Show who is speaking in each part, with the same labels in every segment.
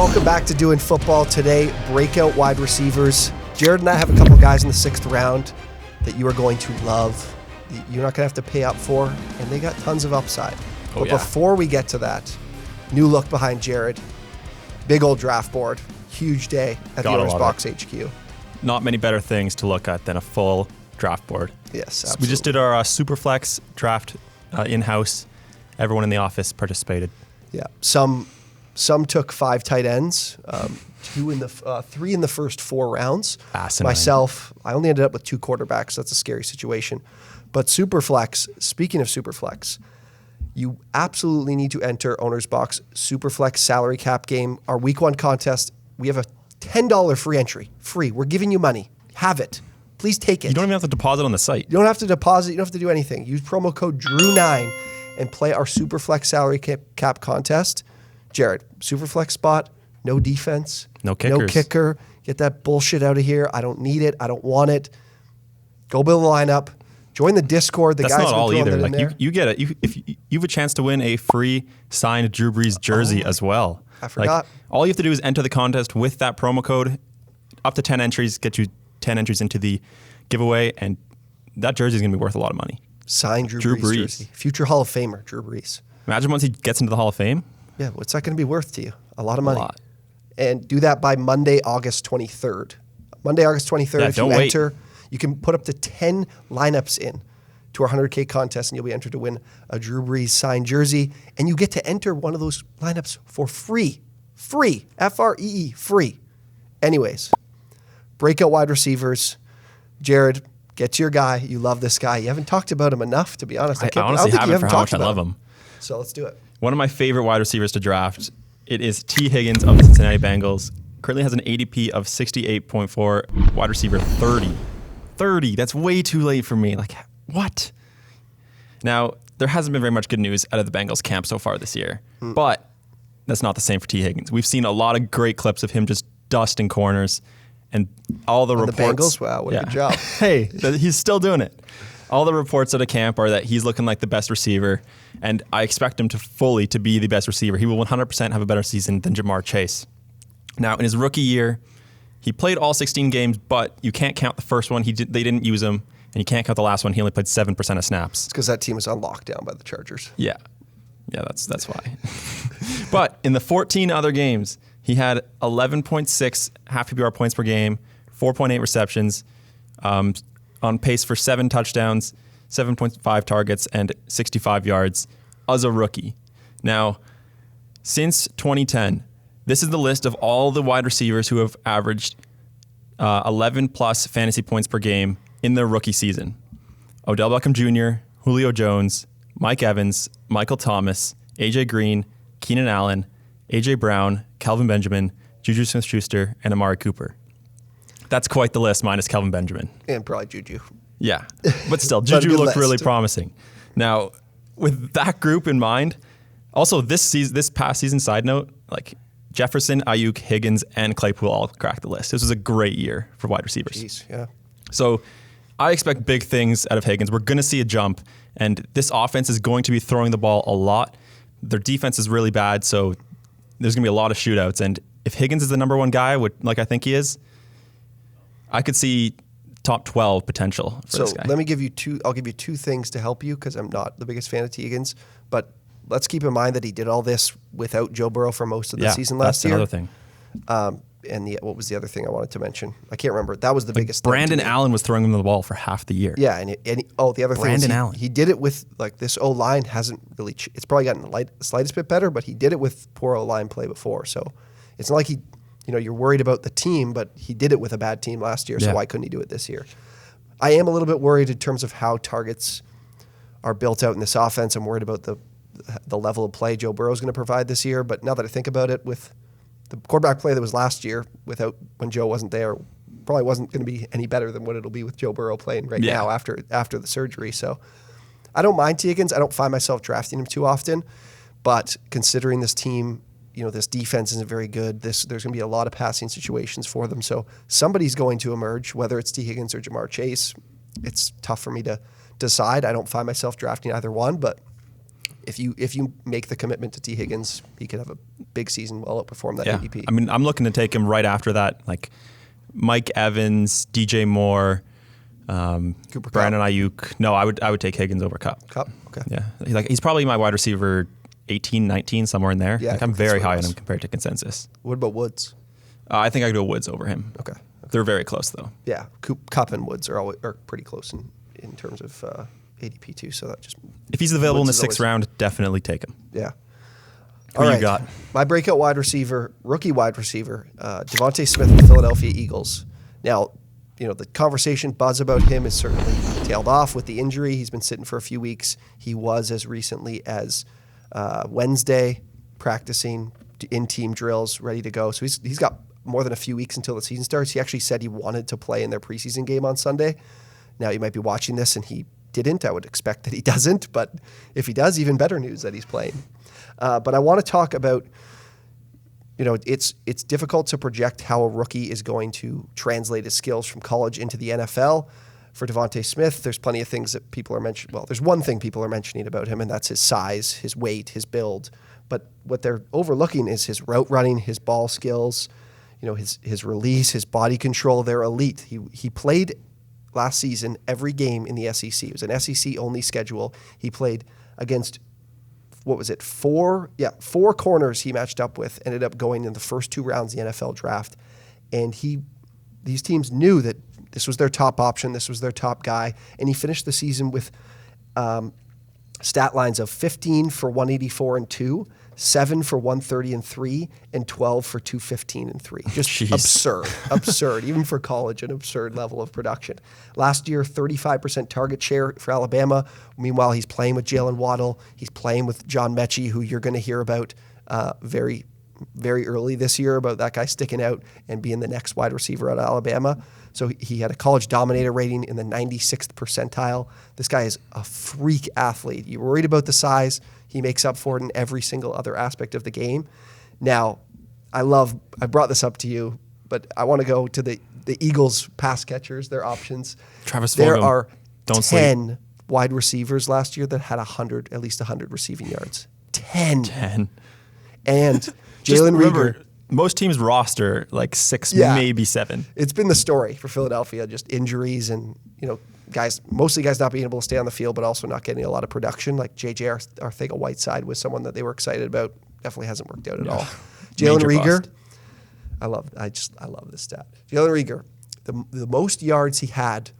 Speaker 1: Welcome back to Doing Football. Today, breakout wide receivers. Jared and I have a couple guys in the 6th round that you are going to love. You're not going to have to pay up for, and they got tons of upside. But before we get to that, new look behind Jared. Big old draft board. Huge day at the Owners Box HQ.
Speaker 2: Not many better things to look at than a full draft board.
Speaker 1: Yes, absolutely.
Speaker 2: We just did our Superflex draft in-house. Everyone in the office participated.
Speaker 1: Yeah, some took 5 tight ends, 3 in the first 4 rounds.
Speaker 2: Asinine.
Speaker 1: Myself, I only ended up with 2 quarterbacks. That's a scary situation. But Superflex, speaking of Superflex, you absolutely need to enter Owner's Box Superflex salary cap game. Our week 1 contest, we have a $10 free entry. Free. We're giving you money. Have it. Please take it.
Speaker 2: You don't even have to deposit on the site.
Speaker 1: You don't have to deposit. You don't have to do anything. Use promo code DREW9 and play our Superflex salary cap contest. Jared, Superflex spot, no defense.
Speaker 2: No kickers.
Speaker 1: No kicker. Get that bullshit out of here. I don't need it. I don't want it. Go build a lineup. Join the Discord.
Speaker 2: That's not all either. Like you get it. If you have a chance to win a free signed Drew Brees jersey as well.
Speaker 1: I forgot.
Speaker 2: Like, all you have to do is enter the contest with that promo code. Up to 10 entries, get you 10 entries into the giveaway, and that jersey is going to be worth a lot of money.
Speaker 1: Signed Drew Brees jersey. Future Hall of Famer, Drew Brees.
Speaker 2: Imagine once he gets into the Hall of Fame.
Speaker 1: Yeah, what's that going to be worth to you? A lot of money.
Speaker 2: A lot.
Speaker 1: And do that by Monday, August 23rd. Monday, August 23rd, if you enter, you can put up to 10 lineups in to our 100K contest, and you'll be entered to win a Drew Brees signed jersey. And you get to enter one of those lineups for free. Free. F-R-E-E. Free. Anyways, breakout wide receivers. Jared, get to your guy. You love this guy. You haven't talked about him enough, to be honest.
Speaker 2: I honestly haven't for how much I love him.
Speaker 1: So let's do it.
Speaker 2: One of my favorite wide receivers to draft. It is T. Higgins of the Cincinnati Bengals. Currently has an ADP of 68.4, wide receiver 30. 30. That's way too late for me. Like, what? Now, there hasn't been very much good news out of the Bengals camp so far this year, but that's not the same for T. Higgins. We've seen a lot of great clips of him just dusting corners, and all the reports.
Speaker 1: The Bengals? Wow, what a good job.
Speaker 2: Hey, he's still doing it. All the reports out of camp are that he's looking like the best receiver, and I expect him to be the best receiver. He will 100% have a better season than Jamar Chase. Now, in his rookie year, he played all 16 games, but you can't count the first one. They didn't use him, and you can't count the last one. He only played 7% of snaps.
Speaker 1: It's because that team was on lockdown by the Chargers.
Speaker 2: Yeah, that's why. But in the 14 other games, he had 11.6 half PPR points per game, 4.8 receptions, on pace for 7 touchdowns, 7.5 targets, and 65 yards as a rookie. Now, since 2010, this is the list of all the wide receivers who have averaged 11-plus fantasy points per game in their rookie season. Odell Beckham Jr., Julio Jones, Mike Evans, Michael Thomas, A.J. Green, Keenan Allen, A.J. Brown, Kelvin Benjamin, Juju Smith-Schuster, and Amari Cooper. That's quite the list, minus Kelvin Benjamin.
Speaker 1: And probably Juju.
Speaker 2: Yeah, but still, Juju looked really promising. Now, with that group in mind, also this past season, side note, like Jefferson, Ayuk, Higgins, and Claypool all cracked the list. This was a great year for wide receivers.
Speaker 1: Jeez, yeah.
Speaker 2: So I expect big things out of Higgins. We're going to see a jump, and this offense is going to be throwing the ball a lot. Their defense is really bad, so there's going to be a lot of shootouts. And if Higgins is the number 1 guy, like I think he is, I could see top 12 potential for this guy.
Speaker 1: Let me give you I'll give you 2 things to help you, because I'm not the biggest fan of T. Higgins, but let's keep in mind that he did all this without Joe Burrow for most of the season last year.
Speaker 2: That's another thing.
Speaker 1: And what was the other thing I wanted to mention? I can't remember. That was the biggest thing.
Speaker 2: Brandon Allen was throwing him the ball for half the year.
Speaker 1: Yeah, the other thing
Speaker 2: Brandon Allen.
Speaker 1: He did it with, like, this O-line hasn't really, it's probably gotten the slightest bit better, but he did it with poor O-line play before. So it's not like you're worried about the team, but he did it with a bad team last year, so why couldn't he do it this year? I am a little bit worried in terms of how targets are built out in this offense. I'm worried about the level of play Joe Burrow is going to provide this year, but now that I think about it, with the quarterback play that was last year when Joe wasn't there, probably wasn't going to be any better than what it'll be with Joe Burrow playing now after the surgery. So I don't mind T. Higgins. I don't find myself drafting him too often, but considering this team, this defense isn't very good. There's going to be a lot of passing situations for them. So somebody's going to emerge, whether it's T. Higgins or Jamar Chase. It's tough for me to decide. I don't find myself drafting either one, but if you make the commitment to T. Higgins, he could have a big season. Well, outperform that ADP.
Speaker 2: I mean, I'm looking to take him right after that, like Mike Evans, DJ Moore, Brandon Ayuk. No, I would take Higgins over Kupp.
Speaker 1: Kupp, okay.
Speaker 2: Yeah, he's probably my wide receiver 18, 19, somewhere in there.
Speaker 1: Yeah,
Speaker 2: I'm very high on him compared to consensus.
Speaker 1: What about Woods?
Speaker 2: I think I'd go Woods over him.
Speaker 1: Okay.
Speaker 2: They're very close though.
Speaker 1: Yeah, Kupp and Woods are pretty close in terms of ADP too. So that just
Speaker 2: if he's available
Speaker 1: Woods
Speaker 2: in the 6th round, definitely take him.
Speaker 1: Yeah.
Speaker 2: Who you got?
Speaker 1: My breakout rookie wide receiver, Devonta Smith of the Philadelphia Eagles. Now, the conversation buzz about him is certainly tailed off with the injury. He's been sitting for a few weeks. He was as recently as Wednesday practicing in team drills, ready to go. So he's got more than a few weeks until the season starts. He actually said he wanted to play in their preseason game on Sunday. Now, you might be watching this and he didn't. I would expect that he doesn't. But if he does, even better news that he's playing. But I want to talk about, it's difficult to project how a rookie is going to translate his skills from college into the NFL. For Devonta Smith, there's plenty of things that people are mentioning. Well, there's one thing people are mentioning about him, and that's his size, his weight, his build. But what they're overlooking is his route running, his ball skills, his release, his body control. They're elite. He played last season every game in the SEC. It was an SEC-only schedule. He played against, what was it, four corners he matched up with, ended up going in the first 2 rounds of the NFL draft. And these teams knew that this was their top option, this was their top guy, and he finished the season with stat lines of 15 for 184 and 2, 7 for 130 and 3, and 12 for 215 and 3. Just absurd, even for college, an absurd level of production. Last year, 35% target share for Alabama. Meanwhile, he's playing with Jalen Waddle. He's playing with John Mechie, who you're going to hear about very, very early this year, about that guy sticking out and being the next wide receiver at Alabama. So he had a college dominator rating in the 96th percentile. This guy is a freak athlete. You're worried about the size. He makes up for it in every single other aspect of the game. Now, I brought this up to you, but I want to go to the Eagles pass catchers, their options.
Speaker 2: Travis Fulgham.
Speaker 1: There are
Speaker 2: Don't
Speaker 1: 10
Speaker 2: sleep.
Speaker 1: wide receivers last year that had at least 100 receiving yards. 10. And Jalen Reagor.
Speaker 2: Most teams roster like 6, maybe 7.
Speaker 1: It's been the story for Philadelphia, just injuries and, mostly guys not being able to stay on the field, but also not getting a lot of production. Like J.J. Arcega-Whiteside was someone that they were excited about. Definitely hasn't worked out at all. Jalen Reagor, I love this stat. Jalen Reagor, the most yards he had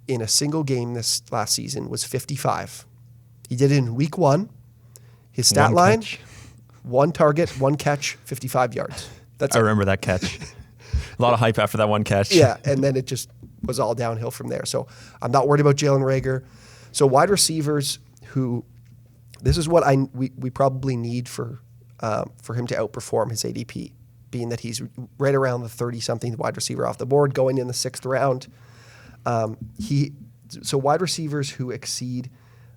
Speaker 1: in a single game this last season was 55. He did it in week 1. His stat line, 1 target, 1 catch, 55 yards.
Speaker 2: I remember that catch. A lot of hype after that one catch.
Speaker 1: Yeah, and then it just was all downhill from there. So I'm not worried about Jalen Reagor. So wide receivers this is what we probably need for him to outperform his ADP, being that he's right around the 30-something wide receiver off the board going in the 6th round. So wide receivers who exceed,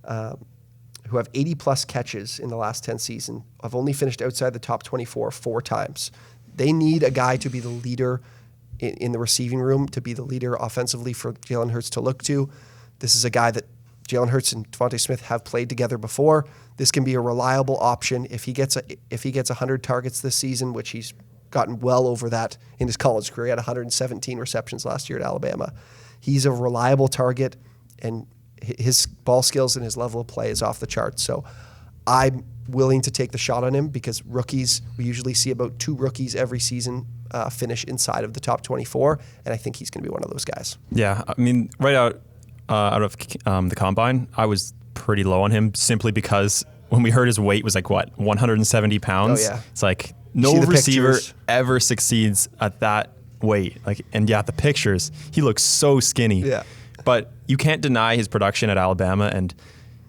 Speaker 1: who have 80-plus catches in the last 10 seasons have only finished outside the top 24 4 times. They need a guy to be the leader in the receiving room, to be the leader offensively for Jalen Hurts to look to. This is a guy that Jalen Hurts and Devonta Smith have played together before. This can be a reliable option if he gets 100 targets this season, which he's gotten well over that in his college career. He had 117 receptions last year at Alabama. He's a reliable target, and his ball skills and his level of play is off the charts. So I'm willing to take the shot on him because rookies, we usually see about 2 rookies every season finish inside of the top 24, and I think he's going to be one of those guys.
Speaker 2: Yeah, I mean, right out of the combine, I was pretty low on him simply because when we heard his weight was 170 pounds.
Speaker 1: Oh, yeah.
Speaker 2: It's like no receiver ever succeeds at that weight. The pictures, he looks so skinny.
Speaker 1: Yeah.
Speaker 2: But you can't deny his production at Alabama, and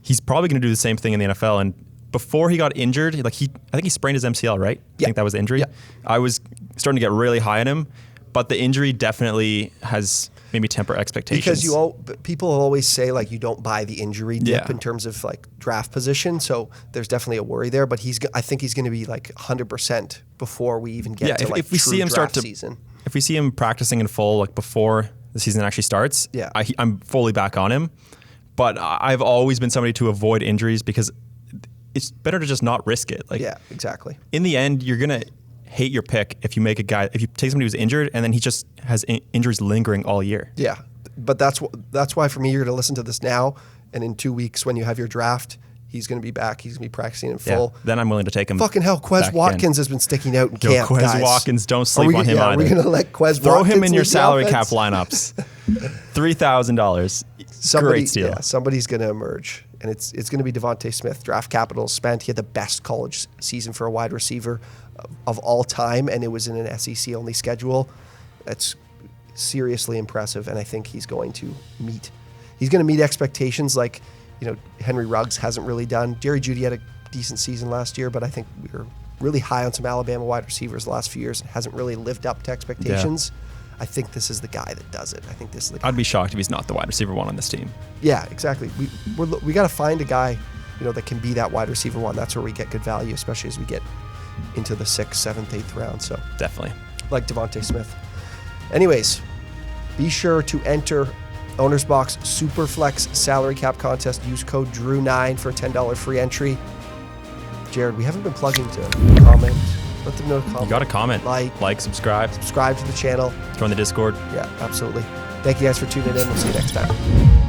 Speaker 2: he's probably going to do the same thing in the NFL. And before he got injured, I think he sprained his MCL, right?
Speaker 1: Yeah.
Speaker 2: I think that was the injury.
Speaker 1: Yeah.
Speaker 2: I was starting to get really high on him, but the injury definitely has made me temper expectations.
Speaker 1: Because people always say you don't buy the injury dip in terms of draft position, so there's definitely a worry there. But I think he's going to be 100% before we even get to
Speaker 2: if we see him
Speaker 1: draft season.
Speaker 2: If we see him practicing in full before the season actually starts, I'm fully back on him. But I've always been somebody to avoid injuries because it's better to just not risk it. Like,
Speaker 1: yeah, exactly.
Speaker 2: in the end, you're going to hate your pick if you make a guy, if you take somebody who's injured and then he just has injuries lingering all year.
Speaker 1: Yeah, but that's why for me, you're going to listen to this now, and in 2 weeks when you have your draft, he's going to be back. He's going to be practicing in full.
Speaker 2: Yeah, then I'm willing to take him.
Speaker 1: Fucking hell, Quez Watkins has been sticking out in camp,
Speaker 2: Quez
Speaker 1: guys.
Speaker 2: Watkins, don't sleep on him either.
Speaker 1: Are we going to let Quez
Speaker 2: Throw
Speaker 1: Watkins
Speaker 2: him in your
Speaker 1: lead the
Speaker 2: salary cap
Speaker 1: offense?
Speaker 2: lineups. $3,000. Great steal.
Speaker 1: Yeah, somebody's going to emerge, and it's going to be Devonta Smith. Draft capital spent. He had the best college season for a wide receiver of all time, and it was in an SEC-only schedule. That's seriously impressive, and I think he's going to meet expectations like, Henry Ruggs hasn't really done. Jerry Jeudy had a decent season last year, but I think we were really high on some Alabama wide receivers the last few years and hasn't really lived up to expectations. Yeah. I think this is the guy that does it. I think this is the guy.
Speaker 2: I'd be shocked if he's not the wide receiver one on this team.
Speaker 1: Yeah, exactly. We got to find a guy, that can be that wide receiver one. That's where we get good value, especially as we get into the 6th, 7th, 8th round. So
Speaker 2: definitely
Speaker 1: like Devonta Smith. Anyways, be sure to enter Owner's Box Superflex salary cap contest. Use code DREW9 for a $10 free entry. Jared, we haven't been plugging to comment. Let them know to comment.
Speaker 2: You got to comment. Like, subscribe.
Speaker 1: Subscribe to the channel.
Speaker 2: Join the Discord.
Speaker 1: Yeah, absolutely. Thank you guys for tuning in. We'll see you next time.